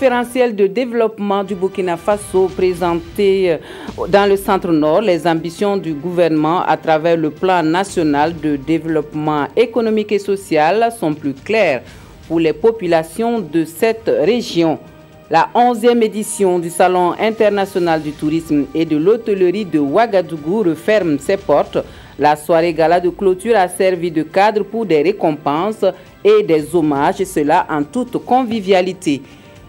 référentiel de développement du Burkina Faso présenté dans le centre-nord, les ambitions du gouvernement à travers le plan national de développement économique et social sont plus claires pour les populations de cette région. La 11e édition du Salon international du tourisme et de l'hôtellerie de Ouagadougou referme ses portes. La soirée gala de clôture a servi de cadre pour des récompenses et des hommages, et cela en toute convivialité.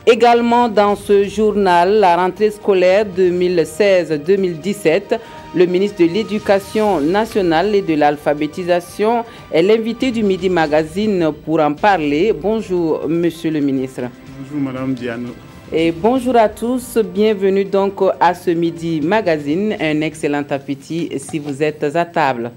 Également dans ce journal, la rentrée scolaire 2016-2017, le ministre de l'Éducation nationale et de l'alphabétisation est l'invité du Midi Magazine pour en parler. Bonjour, monsieur le ministre. Bonjour, madame Diane. Et bonjour à tous, bienvenue donc à ce Midi Magazine. Un excellent appétit si vous êtes à table.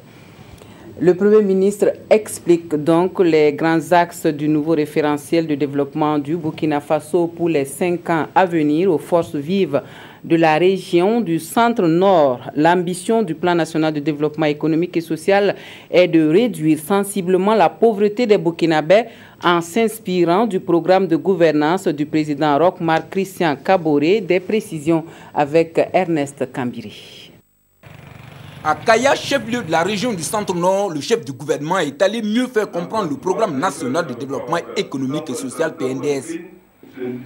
Le Premier ministre explique donc les grands axes du nouveau référentiel de développement du Burkina Faso pour les 5 ans à venir aux forces vives de la région du centre-nord. L'ambition du plan national de développement économique et social est de réduire sensiblement la pauvreté des Burkinabés en s'inspirant du programme de gouvernance du président Roch-Marc Christian Kaboré. Des précisions avec Ernest Kambiri. À Kaya, chef-lieu de la région du centre-nord, le chef du gouvernement est allé mieux faire comprendre le programme national de développement économique et social PNDS.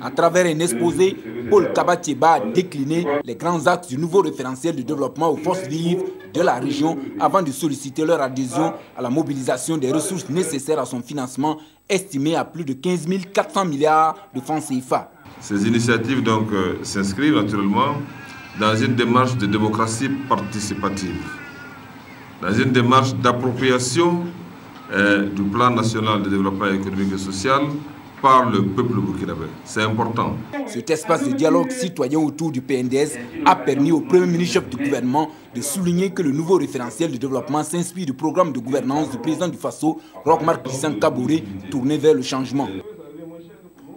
À travers un exposé, Paul Kabatieba a décliné les grands axes du nouveau référentiel de développement aux forces vives de la région avant de solliciter leur adhésion à la mobilisation des ressources nécessaires à son financement, estimé à plus de 15 400 milliards de francs CFA. Ces initiatives s'inscrivent naturellement dans une démarche de démocratie participative, dans une démarche d'appropriation du plan national de développement économique et social par le peuple burkinabé. C'est important. Cet espace de dialogue citoyen autour du PNDS a permis au Premier ministre chef du gouvernement de souligner que le nouveau référentiel de développement s'inspire du programme de gouvernance du président du Faso, Roch-Marc Christian Kaboré, tourné vers le changement.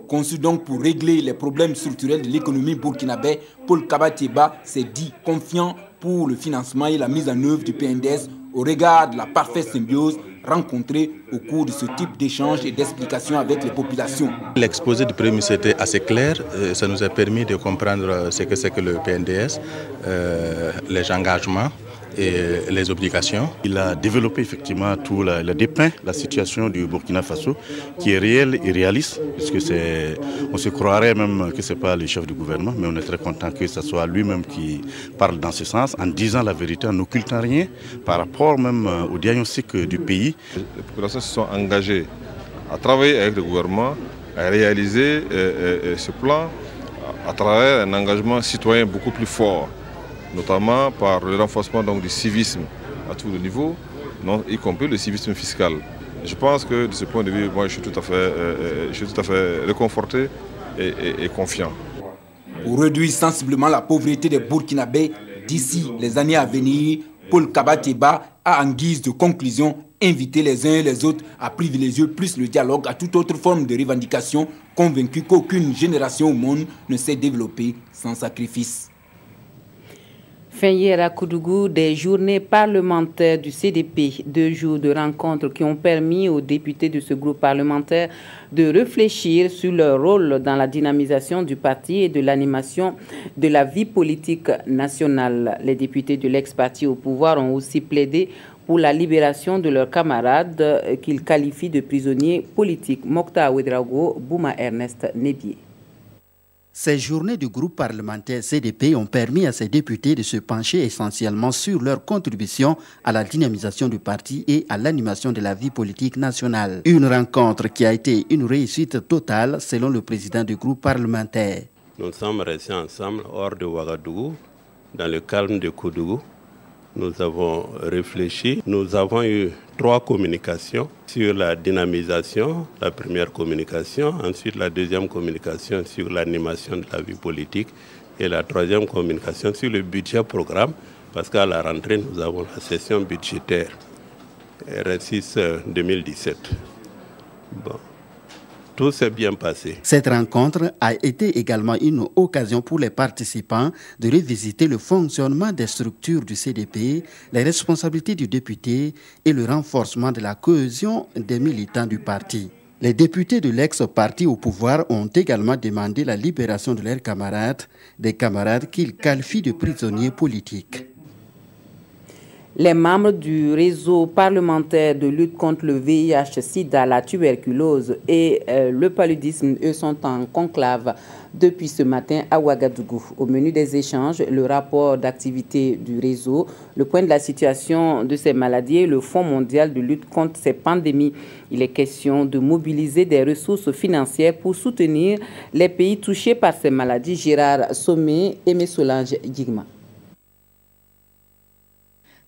Conçu donc pour régler les problèmes structurels de l'économie burkinabé, Paul Kabatieba s'est dit confiant pour le financement et la mise en œuvre du PNDS au regard de la parfaite symbiose rencontrée au cours de ce type d'échanges et d'explications avec les populations. L'exposé du Premier ministre était assez clair, ça nous a permis de comprendre ce que c'est que le PNDS, les engagements et les obligations. Il a développé effectivement tout, il a dépeint la situation du Burkina Faso qui est réelle et réaliste, puisque on se croirait même que ce n'est pas le chef du gouvernement, mais on est très content que ce soit lui-même qui parle dans ce sens, en disant la vérité, en n'occultant rien par rapport même au diagnostic du pays. Les populations se sont engagées à travailler avec le gouvernement, à réaliser ce plan à travers un engagement citoyen beaucoup plus fort, notamment par le renforcement du civisme à tous les niveaux, y compris le civisme fiscal. Je pense que de ce point de vue, moi, je suis tout à fait réconforté et confiant. Pour réduire sensiblement la pauvreté des Burkinabés d'ici les années à venir, Paul Kabatieba a en guise de conclusion invité les uns et les autres à privilégier plus le dialogue à toute autre forme de revendication, convaincu qu'aucune génération au monde ne s'est développée sans sacrifice. Fin hier à Koudougou, des journées parlementaires du CDP, 2 jours de rencontres qui ont permis aux députés de ce groupe parlementaire de réfléchir sur leur rôle dans la dynamisation du parti et de l'animation de la vie politique nationale. Les députés de l'ex-parti au pouvoir ont aussi plaidé pour la libération de leurs camarades qu'ils qualifient de prisonniers politiques. Mokta Ouedraogo, Bouma Ernest Nebié. Ces journées du groupe parlementaire CDP ont permis à ces députés de se pencher essentiellement sur leur contribution à la dynamisation du parti et à l'animation de la vie politique nationale. Une rencontre qui a été une réussite totale selon le président du groupe parlementaire. Nous sommes restés ensemble hors de Ouagadougou, dans le calme de Koudougou. Nous avons réfléchi. Nous avons eu 3 communications sur la dynamisation, la première communication, ensuite la deuxième communication sur l'animation de la vie politique et la troisième communication sur le budget programme, parce qu'à la rentrée, nous avons la session budgétaire R6 2017. Bon. Tout s'est bien passé. Cette rencontre a été également une occasion pour les participants de revisiter le fonctionnement des structures du CDP, les responsabilités du député et le renforcement de la cohésion des militants du parti. Les députés de l'ex-parti au pouvoir ont également demandé la libération de leurs camarades, des camarades qu'ils qualifient de prisonniers politiques. Les membres du réseau parlementaire de lutte contre le VIH-Sida, la tuberculose et le paludisme, eux, sont en conclave depuis ce matin à Ouagadougou. Au menu des échanges, le rapport d'activité du réseau, le point de la situation de ces maladies et le Fonds mondial de lutte contre ces pandémies. Il est question de mobiliser des ressources financières pour soutenir les pays touchés par ces maladies. Gérard Sommet et Solange Guigma.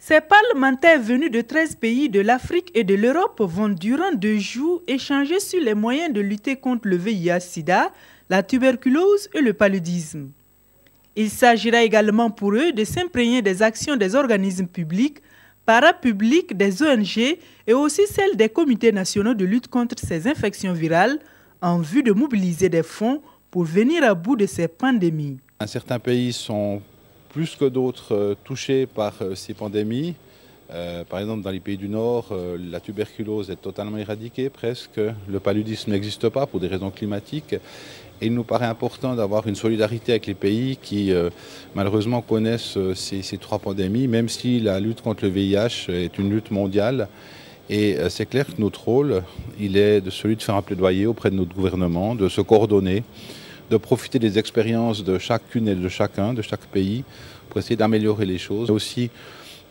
Ces parlementaires venus de 13 pays de l'Afrique et de l'Europe vont durant 2 jours échanger sur les moyens de lutter contre le VIH-Sida, la tuberculose et le paludisme. Il s'agira également pour eux de s'imprégner des actions des organismes publics, parapublics, des ONG et aussi celles des comités nationaux de lutte contre ces infections virales en vue de mobiliser des fonds pour venir à bout de ces pandémies. Certains pays sont plus que d'autres touchés par ces pandémies. Par exemple, dans les pays du Nord, la tuberculose est totalement éradiquée presque. Le paludisme n'existe pas pour des raisons climatiques. Et il nous paraît important d'avoir une solidarité avec les pays qui, malheureusement, connaissent ces 3 pandémies, même si la lutte contre le VIH est une lutte mondiale. Et c'est clair que notre rôle, il est de celui de faire un plaidoyer auprès de notre gouvernement, de se coordonner, de profiter des expériences de chacune et de chacun, de chaque pays, pour essayer d'améliorer les choses. Et aussi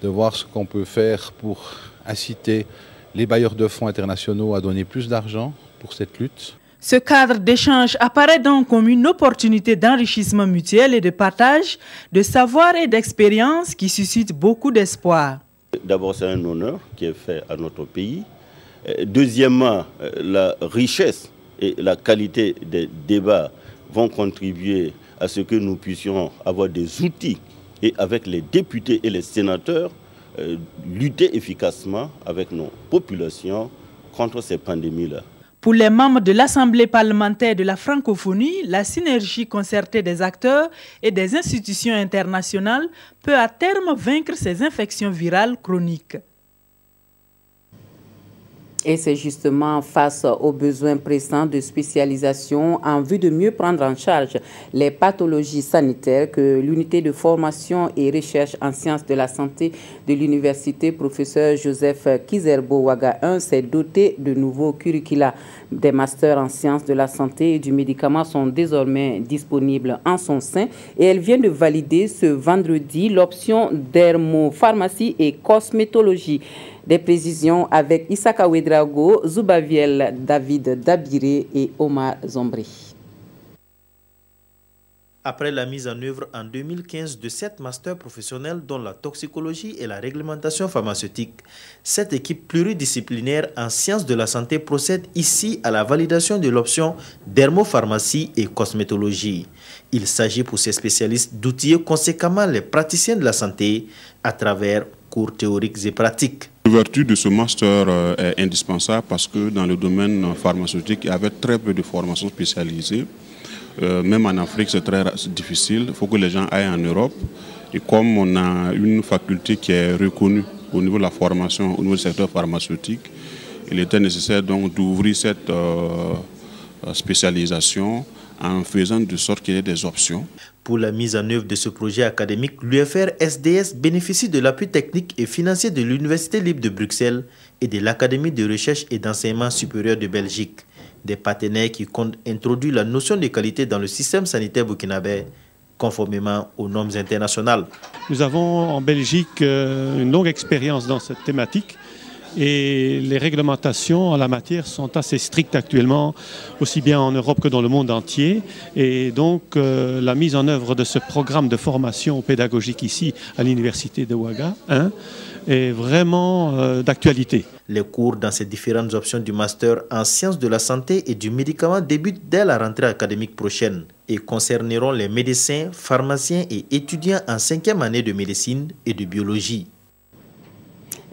de voir ce qu'on peut faire pour inciter les bailleurs de fonds internationaux à donner plus d'argent pour cette lutte. Ce cadre d'échange apparaît donc comme une opportunité d'enrichissement mutuel et de partage de savoir et d'expérience qui suscite beaucoup d'espoir. D'abord, c'est un honneur qui est fait à notre pays. Deuxièmement, la richesse et la qualité des débats vont contribuer à ce que nous puissions avoir des outils et avec les députés et les sénateurs, lutter efficacement avec nos populations contre ces pandémies-là. Pour les membres de l'Assemblée parlementaire de la francophonie, la synergie concertée des acteurs et des institutions internationales peut à terme vaincre ces infections virales chroniques. Et c'est justement face aux besoins pressants de spécialisation en vue de mieux prendre en charge les pathologies sanitaires que l'unité de formation et recherche en sciences de la santé de l'université professeur Joseph Kizerbo Ouaga 1 s'est doté de nouveaux curricula. Des masters en sciences de la santé et du médicament sont désormais disponibles en son sein et elle vient de valider ce vendredi l'option dermopharmacie et cosmétologie. Des précisions avec Issaka Ouedraogo, Zoubaviel David Dabiré et Omar Zombri. Après la mise en œuvre en 2015 de 7 masters professionnels dont la toxicologie et la réglementation pharmaceutique, cette équipe pluridisciplinaire en sciences de la santé procède ici à la validation de l'option dermopharmacie et cosmétologie. Il s'agit pour ces spécialistes d'outiller conséquemment les praticiens de la santé à travers cours théoriques et pratiques. L'ouverture de ce master est indispensable parce que dans le domaine pharmaceutique, il y avait très peu de formations spécialisées. Même en Afrique, c'est très difficile. Il faut que les gens aillent en Europe. Et comme on a une faculté qui est reconnue au niveau de la formation, au niveau du secteur pharmaceutique, il était nécessaire donc d'ouvrir cette spécialisation en faisant de sorte qu'il y ait des options. Pour la mise en œuvre de ce projet académique, l'UFR-SDS bénéficie de l'appui technique et financier de l'Université libre de Bruxelles et de l'Académie de recherche et d'enseignement supérieur de Belgique, des partenaires qui comptent introduire la notion de qualité dans le système sanitaire burkinabé, conformément aux normes internationales. Nous avons en Belgique une longue expérience dans cette thématique. Et les réglementations en la matière sont assez strictes actuellement, aussi bien en Europe que dans le monde entier. Et donc, la mise en œuvre de ce programme de formation pédagogique ici, à l'université de Ouaga, est vraiment d'actualité. Les cours dans ces différentes options du master en sciences de la santé et du médicament débutent dès la rentrée académique prochaine et concerneront les médecins, pharmaciens et étudiants en 5e année de médecine et de biologie.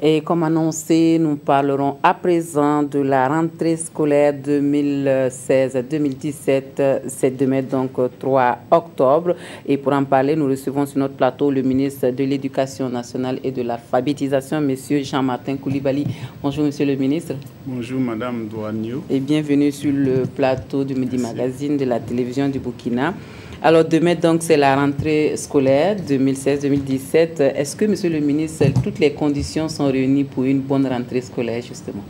Et comme annoncé, nous parlerons à présent de la rentrée scolaire 2016-2017. C'est demain, donc 3 octobre. Et pour en parler, nous recevons sur notre plateau le ministre de l'Éducation nationale et de l'alphabétisation, M. Jean-Martin Coulibaly. Bonjour, Monsieur le ministre. Bonjour, Madame Douaniou. Et bienvenue sur le plateau du Midi Magazine de la télévision du Burkina. Alors demain, donc, c'est la rentrée scolaire 2016-2017. Est-ce que, Monsieur le ministre, toutes les conditions sont réunies pour une bonne rentrée scolaire, justement?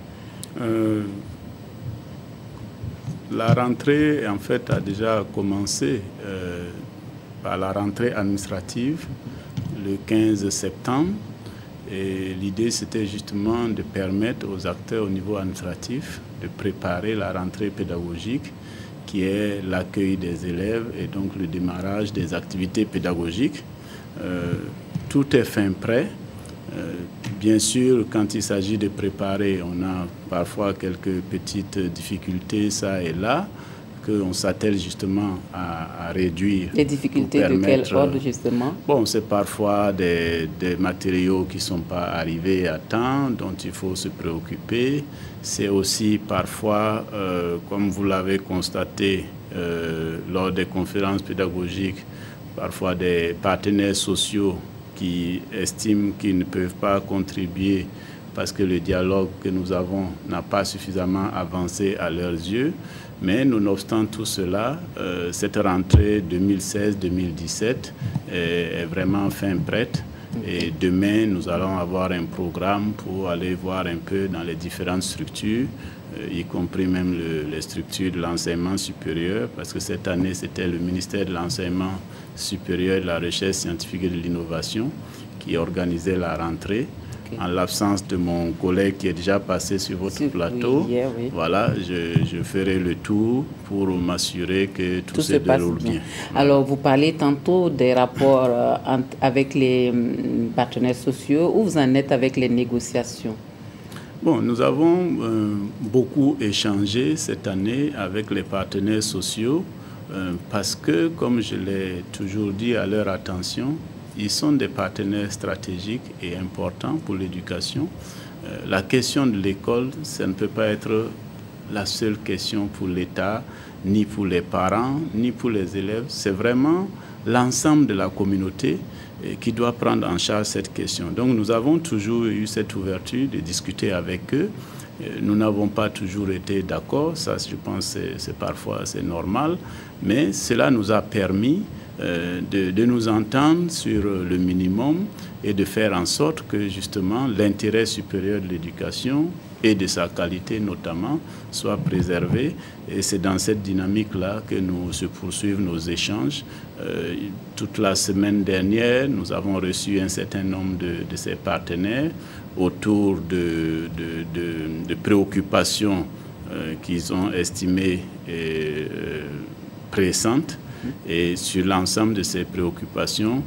La rentrée, en fait, a déjà commencé par la rentrée administrative le 15 septembre. Et l'idée, c'était justement de permettre aux acteurs au niveau administratif de préparer la rentrée pédagogique, qui est l'accueil des élèves et donc le démarrage des activités pédagogiques. Tout est fin prêt. Bien sûr, quand il s'agit de préparer, on a parfois quelques petites difficultés, ça et là, qu'on s'attelle justement à réduire. Les difficultés de quel ordre, justement? Bon, c'est parfois des matériaux qui ne sont pas arrivés à temps, dont il faut se préoccuper. C'est aussi parfois, comme vous l'avez constaté lors des conférences pédagogiques, parfois des partenaires sociaux qui estiment qu'ils ne peuvent pas contribuer parce que le dialogue que nous avons n'a pas suffisamment avancé à leurs yeux. Mais nonobstant tout cela, cette rentrée 2016-2017 est vraiment fin prête. Et demain, nous allons avoir un programme pour aller voir un peu dans les différentes structures, y compris même les structures de l'enseignement supérieur, parce que cette année, c'était le ministère de l'Enseignement supérieur, de la Recherche scientifique et de l'Innovation qui organisait la rentrée. En l'absence de mon collègue qui est déjà passé sur votre plateau, voilà, je ferai le tour pour m'assurer que tout se déroule bien. Alors, vous parlez tantôt des rapports avec les partenaires sociaux. Où vous en êtes avec les négociations? Bon, nous avons beaucoup échangé cette année avec les partenaires sociaux parce que, comme je l'ai toujours dit à leur attention, ils sont des partenaires stratégiques et importants pour l'éducation. La question de l'école, ça ne peut pas être la seule question pour l'État, ni pour les parents, ni pour les élèves. C'est vraiment l'ensemble de la communauté qui doit prendre en charge cette question. Donc nous avons toujours eu cette ouverture de discuter avec eux. Nous n'avons pas toujours été d'accord, ça je pense c'est parfois c'est normal, mais cela nous a permis de nous entendre sur le minimum et de faire en sorte que justement l'intérêt supérieur de l'éducation et de sa qualité notamment soit préservé. Et c'est dans cette dynamique-là que nous se poursuivons nos échanges. Toute la semaine dernière, nous avons reçu un certain nombre de ces partenaires autour de préoccupations qu'ils ont estimées pressantes. Et sur l'ensemble de ces préoccupations,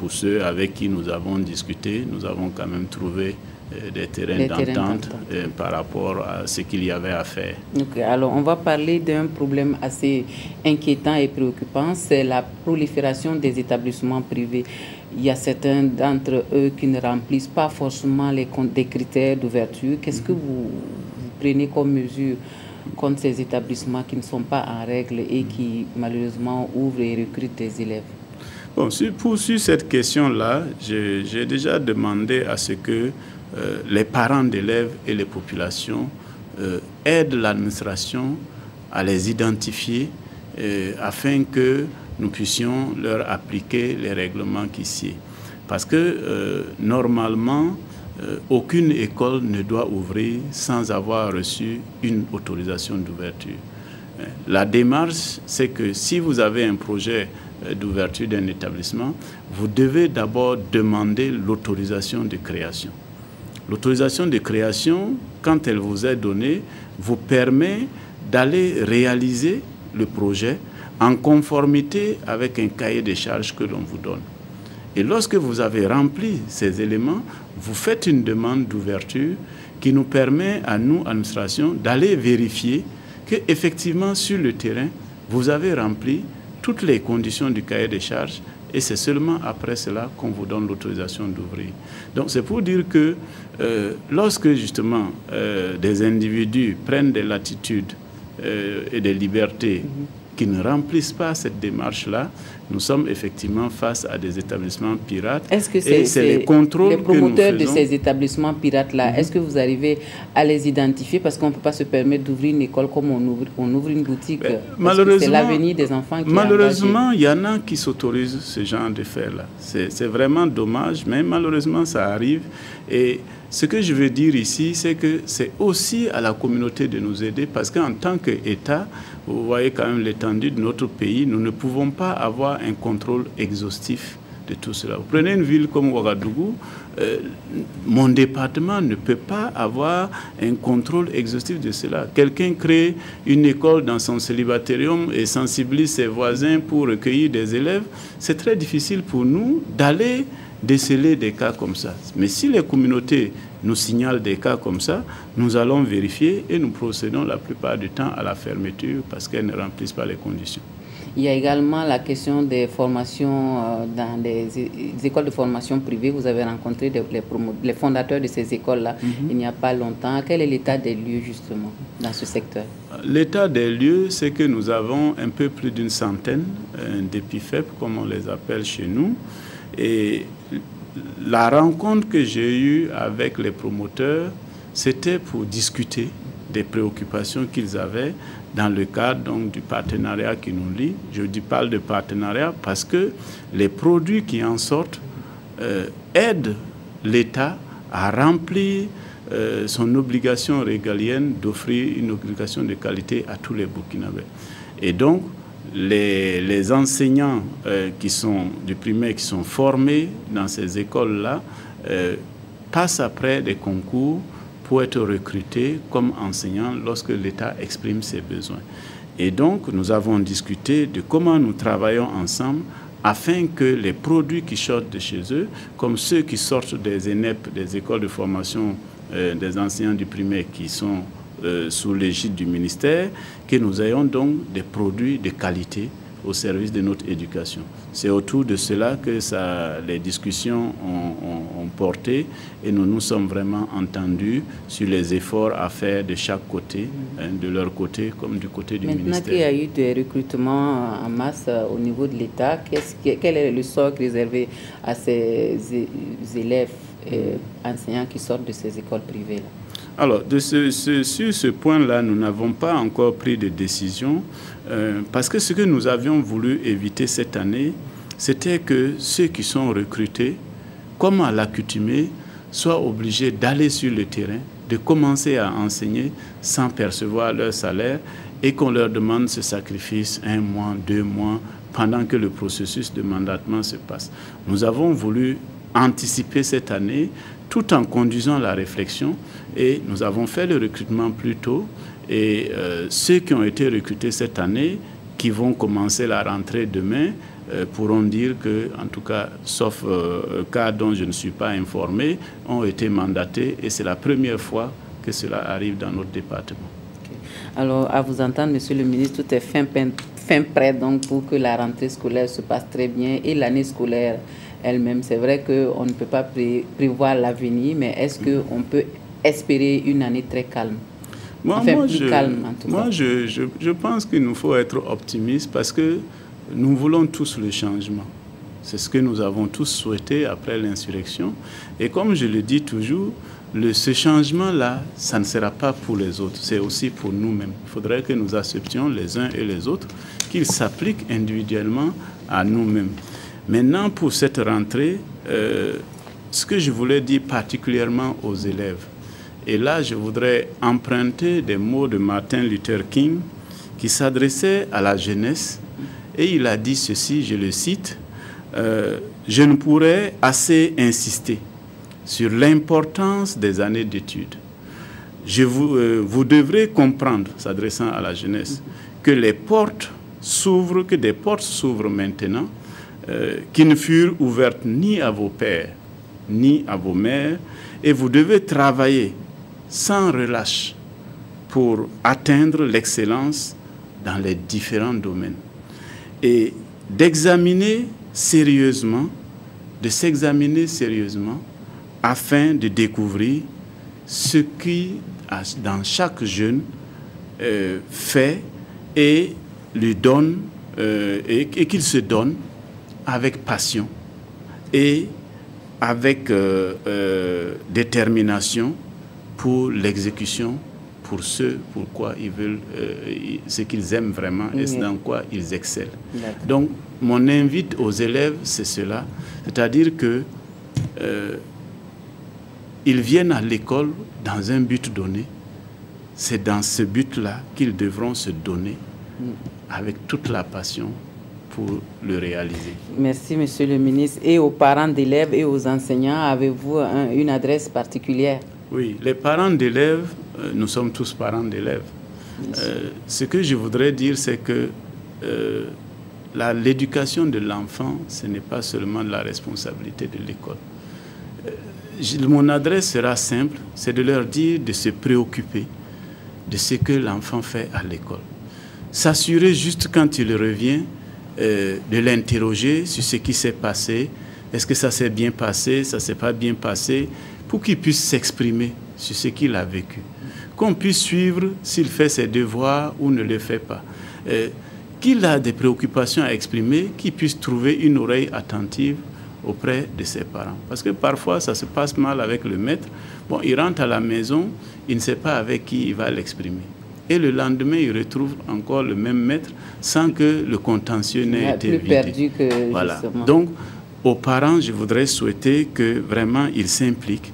pour ceux avec qui nous avons discuté, nous avons quand même trouvé des terrains d'entente par rapport à ce qu'il y avait à faire. Okay, alors on va parler d'un problème assez inquiétant et préoccupant, c'est la prolifération des établissements privés. Il y a certains d'entre eux qui ne remplissent pas forcément des critères d'ouverture. Qu'est-ce que vous prenez comme mesure contre ces établissements qui ne sont pas en règle et qui malheureusement ouvrent et recrutent des élèves? Bon, sur cette question-là, j'ai déjà demandé à ce que les parents d'élèves et les populations aident l'administration à les identifier afin que nous puissions leur appliquer les règlements qui s'y. Parce que normalement, aucune école ne doit ouvrir sans avoir reçu une autorisation d'ouverture. La démarche, c'est que si vous avez un projet d'ouverture d'un établissement, vous devez d'abord demander l'autorisation de création. L'autorisation de création, quand elle vous est donnée, vous permet d'aller réaliser le projet en conformité avec un cahier de charges que l'on vous donne. Et lorsque vous avez rempli ces éléments, vous faites une demande d'ouverture qui nous permet à nous, administration, d'aller vérifier qu'effectivement sur le terrain, vous avez rempli toutes les conditions du cahier de charges et c'est seulement après cela qu'on vous donne l'autorisation d'ouvrir. Donc c'est pour dire que lorsque justement des individus prennent des latitudes et des libertés qui ne remplissent pas cette démarche-là, nous sommes effectivement face à des établissements pirates. Est-ce que c'est les contrôles les promoteurs que nous de ces établissements pirates-là, est-ce que vous arrivez à les identifier? Parce qu'on ne peut pas se permettre d'ouvrir une école comme on ouvre une boutique. C'est l'avenir des enfants qui malheureusement, il y en a qui s'autorisent ce genre de faire-là. C'est vraiment dommage, mais malheureusement, ça arrive. Et ce que je veux dire ici, c'est que c'est aussi à la communauté de nous aider, parce qu'en tant qu'État, vous voyez quand même l'étendue de notre pays, nous ne pouvons pas avoir un contrôle exhaustif de tout cela. Vous prenez une ville comme Ouagadougou, mon département ne peut pas avoir un contrôle exhaustif de cela. Quelqu'un crée une école dans son célibatérium et sensibilise ses voisins pour recueillir des élèves. C'est très difficile pour nous d'aller déceler des cas comme ça. Mais si les communautés nous signalent des cas comme ça, nous allons vérifier et nous procédons la plupart du temps à la fermeture parce qu'elles ne remplissent pas les conditions. Il y a également la question des formations dans les écoles de formation privées. Vous avez rencontré les fondateurs de ces écoles-là il n'y a pas longtemps. Quel est l'état des lieux justement dans ce secteur? L'état des lieux, c'est que nous avons un peu plus d'une centaine d'EPIFEP, comme on les appelle chez nous. Et la rencontre que j'ai eue avec les promoteurs, c'était pour discuter des préoccupations qu'ils avaient dans le cadre donc, du partenariat qui nous lie. Je parle de partenariat parce que les produits qui en sortent aident l'État à remplir son obligation régalienne d'offrir une éducation de qualité à tous les Burkinabés. Et donc, les enseignants qui sont du primaire, qui sont formés dans ces écoles-là, passent après des concours pour être recrutés comme enseignants lorsque l'État exprime ses besoins. Et donc, nous avons discuté de comment nous travaillons ensemble afin que les produits qui sortent de chez eux, comme ceux qui sortent des ENEP, des écoles de formation des enseignants du primaire qui sont sous l'égide du ministère, que nous ayons donc des produits de qualité au service de notre éducation. C'est autour de cela que les discussions ont porté et nous nous sommes vraiment entendus sur les efforts à faire de chaque côté, de leur côté comme du côté du ministère. Maintenant qu'il y a eu des recrutements en masse au niveau de l'État, quel est le sort réservé à ces élèves et enseignants qui sortent de ces écoles privées-là? Alors, sur ce point-là, nous n'avons pas encore pris de décision parce que ce que nous avions voulu éviter cette année, c'était que ceux qui sont recrutés, comme à l'accoutumée, soient obligés d'aller sur le terrain, de commencer à enseigner sans percevoir leur salaire et qu'on leur demande ce sacrifice 1 mois, 2 mois, pendant que le processus de mandatement se passe. Nous avons voulu anticiper cette année tout en conduisant la réflexion et nous avons fait le recrutement plus tôt et ceux qui ont été recrutés cette année, qui vont commencer la rentrée demain, pourront dire que, en tout cas, sauf cas dont je ne suis pas informé, ont été mandatés et c'est la première fois que cela arrive dans notre département. Okay. Alors, à vous entendre, Monsieur le ministre, tout est fin prêt donc, pour que la rentrée scolaire se passe très bien et l'année scolaire elle-même. C'est vrai qu'on ne peut pas prévoir l'avenir, mais est-ce qu'on peut espérer une année très calme? Calme, en tout cas. Moi, je pense qu'il nous faut être optimistes parce que nous voulons tous le changement. C'est ce que nous avons tous souhaité après l'insurrection. Et comme je le dis toujours, ce changement-là, ça ne sera pas pour les autres, c'est aussi pour nous-mêmes. Il faudrait que nous acceptions les uns et les autres qu'il s'applique individuellement à nous-mêmes. Maintenant, pour cette rentrée, ce que je voulais dire particulièrement aux élèves, et là, je voudrais emprunter des mots de Martin Luther King qui s'adressait à la jeunesse, et il a dit ceci, je le cite, « Je ne pourrais assez insister sur l'importance des années d'études. Vous devrez comprendre, s'adressant à la jeunesse, que des portes s'ouvrent maintenant, qui ne furent ouvertes ni à vos pères, ni à vos mères, et vous devez travailler sans relâche pour atteindre l'excellence dans les différents domaines. Et d'examiner sérieusement, de s'examiner sérieusement afin de découvrir ce qui, dans chaque jeune, fait et lui donne, et qu'il se donne avec passion et avec détermination pour l'exécution, pour ce pourquoi ils veulent, ce qu'ils aiment vraiment et ce dans quoi ils excellent. Donc, mon invite aux élèves, c'est cela, c'est-à-dire que ils viennent à l'école dans un but donné. C'est dans ce but-là qu'ils devront se donner avec toute la passion pour le réaliser. Merci, Monsieur le ministre. Et aux parents d'élèves et aux enseignants, avez-vous une adresse particulière? Oui, les parents d'élèves, nous sommes tous parents d'élèves. Ce que je voudrais dire, c'est que l'éducation de l'enfant, ce n'est pas seulement la responsabilité de l'école. Mon adresse sera simple, c'est de leur dire de se préoccuper de ce que l'enfant fait à l'école. S'assurer juste quand il revient de l'interroger sur ce qui s'est passé. Est-ce que ça s'est bien passé, ça ne s'est pas bien passé, pour qu'il puisse s'exprimer sur ce qu'il a vécu. Qu'on puisse suivre s'il fait ses devoirs ou ne le fait pas. Qu'il a des préoccupations à exprimer, qu'il puisse trouver une oreille attentive auprès de ses parents. Parce que parfois, ça se passe mal avec le maître. Bon, il rentre à la maison, il ne sait pas avec qui il va l'exprimer. Et le lendemain, il retrouve encore le même maître sans que le contentieux n'ait été vidé. Perdu que voilà. Donc, aux parents, je voudrais souhaiter que vraiment ils s'impliquent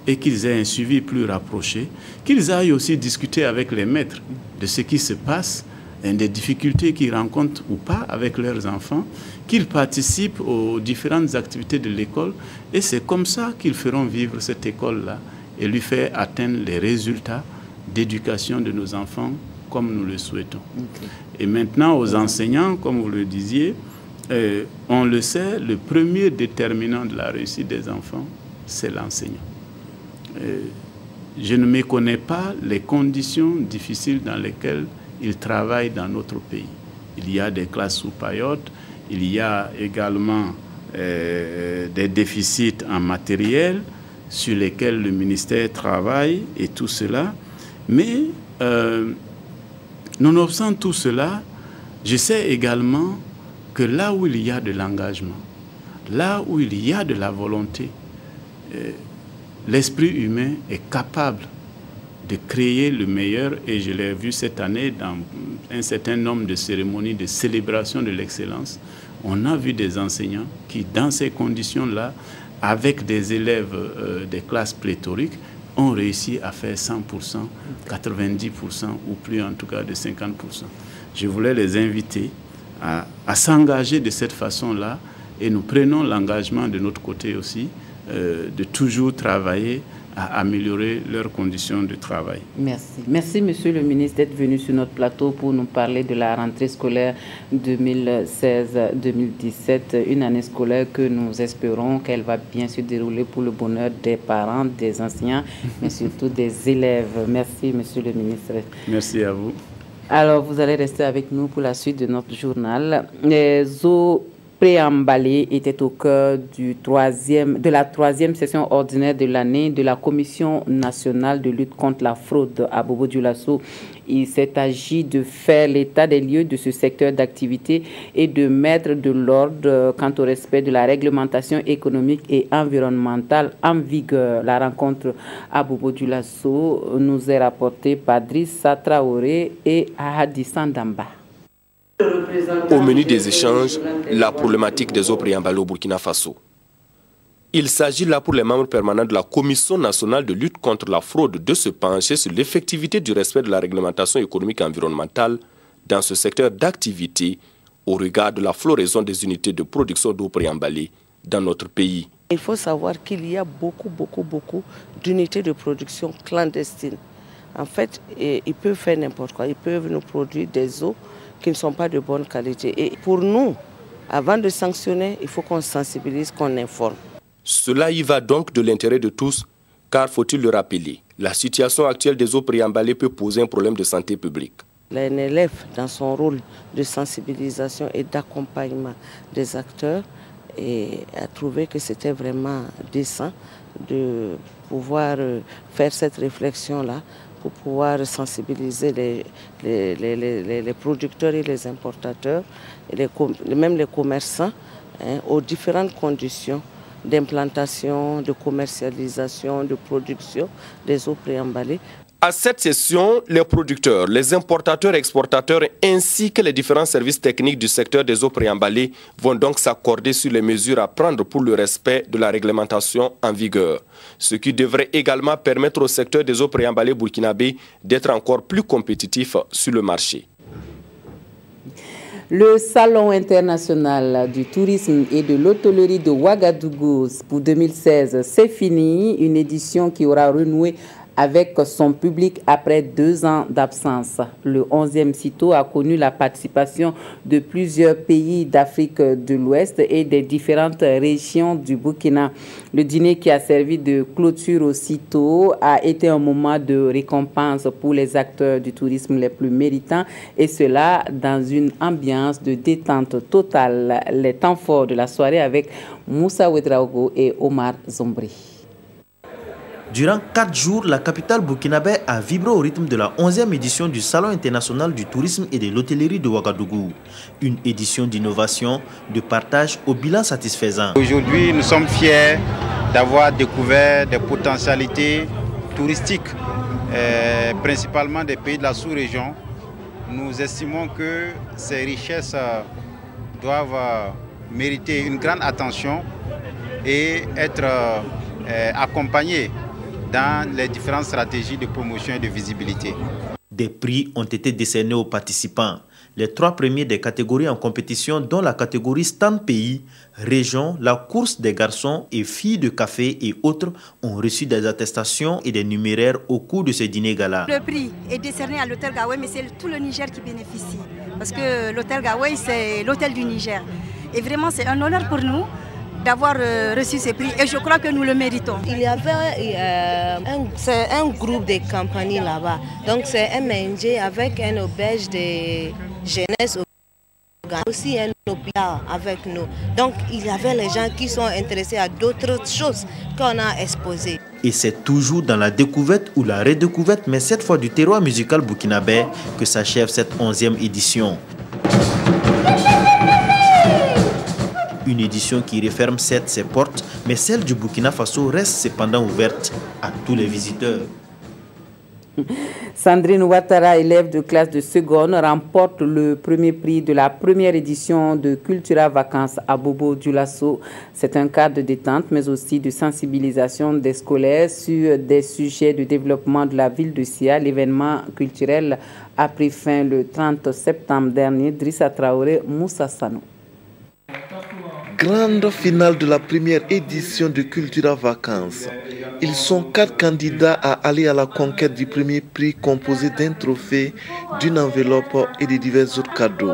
et qu'ils aient un suivi plus rapproché, qu'ils aillent aussi discuter avec les maîtres de ce qui se passe, des difficultés qu'ils rencontrent ou pas avec leurs enfants, qu'ils participent aux différentes activités de l'école, et c'est comme ça qu'ils feront vivre cette école-là et lui faire atteindre les résultats d'éducation de nos enfants comme nous le souhaitons. Et maintenant, aux enseignants, comme vous le disiez, on le sait, le premier déterminant de la réussite des enfants, c'est l'enseignant. Je ne méconnais pas les conditions difficiles dans lesquelles ils travaillent dans notre pays. Il y a des classes sous paillotes, il y a également des déficits en matériel sur lesquels le ministère travaille et tout cela. Mais nonobstant tout cela, je sais également que là où il y a de l'engagement, là où il y a de la volonté, l'esprit humain est capable de créer le meilleur, et je l'ai vu cette année dans un certain nombre de cérémonies de célébration de l'excellence. On a vu des enseignants qui, dans ces conditions-là, avec des élèves des classes pléthoriques, ont réussi à faire 100%, 90% ou plus en tout cas de 50%. Je voulais les inviter à s'engager de cette façon-là, et nous prenons l'engagement de notre côté aussi de toujours travailler à améliorer leurs conditions de travail. Merci. Merci, Monsieur le ministre, d'être venu sur notre plateau pour nous parler de la rentrée scolaire 2016-2017, une année scolaire que nous espérons qu'elle va bien se dérouler pour le bonheur des parents, des enseignants, mais surtout des élèves. Merci, Monsieur le ministre. Merci à vous. Alors, vous allez rester avec nous pour la suite de notre journal. Les eaux préemballées étaient au cœur de la troisième session ordinaire de l'année de la Commission nationale de lutte contre la fraude à Bobo-Dioulasso. Il s'est agi de faire l'état des lieux de ce secteur d'activité et de mettre de l'ordre quant au respect de la réglementation économique et environnementale en vigueur. La rencontre à Bobo-Dioulasso nous est rapportée par Drissa Traoré et Hadissan Damba. Au menu des échanges, la problématique des eaux préemballées au Burkina Faso. Il s'agit là pour les membres permanents de la Commission nationale de lutte contre la fraude de se pencher sur l'effectivité du respect de la réglementation économique et environnementale dans ce secteur d'activité au regard de la floraison des unités de production d'eau préemballée dans notre pays. Il faut savoir qu'il y a beaucoup d'unités de production clandestines. En fait, ils peuvent faire n'importe quoi. Ils peuvent nous produire des eaux qui ne sont pas de bonne qualité. Et pour nous, avant de sanctionner, il faut qu'on sensibilise, qu'on informe. Cela y va donc de l'intérêt de tous, car faut-il le rappeler, la situation actuelle des eaux préemballées peut poser un problème de santé publique. L'ANLF, dans son rôle de sensibilisation et d'accompagnement des acteurs, a trouvé que c'était vraiment décent de pouvoir faire cette réflexion-là pour pouvoir sensibiliser les producteurs et les importateurs, et même les commerçants, aux différentes conditions d'implantation, de commercialisation, de production des eaux préemballées. À cette session, les producteurs, les importateurs et exportateurs ainsi que les différents services techniques du secteur des eaux préemballées vont donc s'accorder sur les mesures à prendre pour le respect de la réglementation en vigueur. Ce qui devrait également permettre au secteur des eaux préemballées burkinabé d'être encore plus compétitif sur le marché. Le Salon international du tourisme et de l'hôtellerie de Ouagadougou pour 2016, c'est fini. Une édition qui aura renoué avec son public après 2 ans d'absence. Le 11e CITO a connu la participation de plusieurs pays d'Afrique de l'Ouest et des différentes régions du Burkina. Le dîner qui a servi de clôture au CITO a été un moment de récompense pour les acteurs du tourisme les plus méritants, et cela dans une ambiance de détente totale. Les temps forts de la soirée avec Moussa Ouedraogo et Omar Zombri. Durant 4 jours, la capitale burkinabé a vibré au rythme de la 11e édition du Salon international du tourisme et de l'hôtellerie de Ouagadougou. Une édition d'innovation, de partage au bilan satisfaisant. Aujourd'hui, nous sommes fiers d'avoir découvert des potentialités touristiques, principalement des pays de la sous-région. Nous estimons que ces richesses doivent mériter une grande attention et être accompagnées dans les différentes stratégies de promotion et de visibilité. Des prix ont été décernés aux participants. Les 3 premiers des catégories en compétition, dont la catégorie stand pays, région, la course des garçons et filles de café et autres, ont reçu des attestations et des numéraires au cours de ce dîner gala. Le prix est décerné à l'hôtel Gawai, mais c'est tout le Niger qui bénéficie. Parce que l'hôtel Gawai, c'est l'hôtel du Niger. Et vraiment, c'est un honneur pour nous d'avoir reçu ces prix, et je crois que nous le méritons. Il y avait un groupe de compagnies là-bas, donc c'est un MNG avec un auberge de jeunesse, aussi un hôpital avec nous. Donc il y avait les gens qui sont intéressés à d'autres choses qu'on a exposées. Et c'est toujours dans la découverte ou la redécouverte, mais cette fois du terroir musical burkinabé, que s'achève cette 11e édition. Une édition qui referme certes ses portes, mais celle du Burkina Faso reste cependant ouverte à tous les visiteurs. Sandrine Ouattara, élève de classe de seconde, remporte le premier prix de la première édition de Cultura Vacances à Bobo Dioulasso. C'est un cadre de détente, mais aussi de sensibilisation des scolaires sur des sujets de développement de la ville de Sia. L'événement culturel a pris fin le 30 septembre dernier. Drissa Traoré, Moussa Sanou. Grande finale de la première édition de Cultura Vacances. Ils sont 4 candidats à aller à la conquête du premier prix composé d'un trophée, d'une enveloppe et de divers autres cadeaux.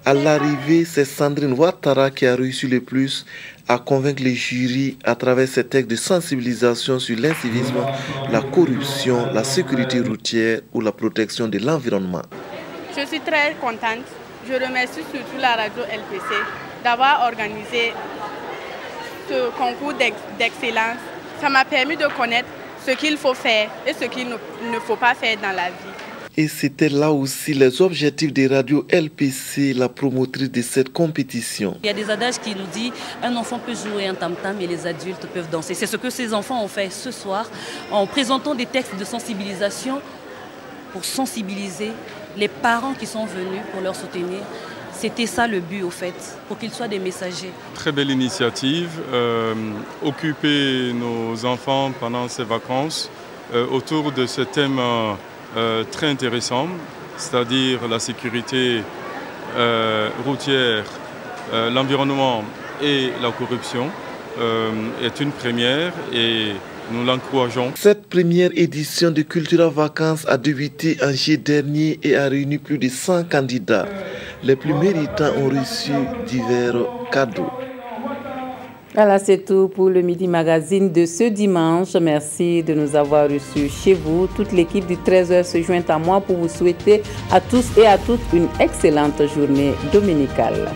À l'arrivée, c'est Sandrine Ouattara qui a réussi le plus à convaincre les jurys à travers ses textes de sensibilisation sur l'incivisme, la corruption, la sécurité routière ou la protection de l'environnement. Je suis très contente. Je remercie surtout la radio LPC d'avoir organisé ce concours d'excellence. Ça m'a permis de connaître ce qu'il faut faire et ce qu'il ne faut pas faire dans la vie. Et c'était là aussi les objectifs des radios LPC, la promotrice de cette compétition. Il y a des adages qui nous disent un enfant peut jouer un tam-tam et les adultes peuvent danser. C'est ce que ces enfants ont fait ce soir en présentant des textes de sensibilisation pour sensibiliser les parents qui sont venus pour leur soutenir. C'était ça le but au fait, pour qu'ils soient des messagers. Très belle initiative, occuper nos enfants pendant ces vacances autour de ce thème très intéressant, c'est-à-dire la sécurité routière, l'environnement et la corruption, est une première et nous l'encourageons. Cette première édition de Cultura Vacances a débuté en juillet dernier et a réuni plus de 100 candidats. Les plus méritants ont reçu divers cadeaux. Voilà, c'est tout pour le Midi Magazine de ce dimanche. Merci de nous avoir reçus chez vous. Toute l'équipe du 13h se joint à moi pour vous souhaiter à tous et à toutes une excellente journée dominicale.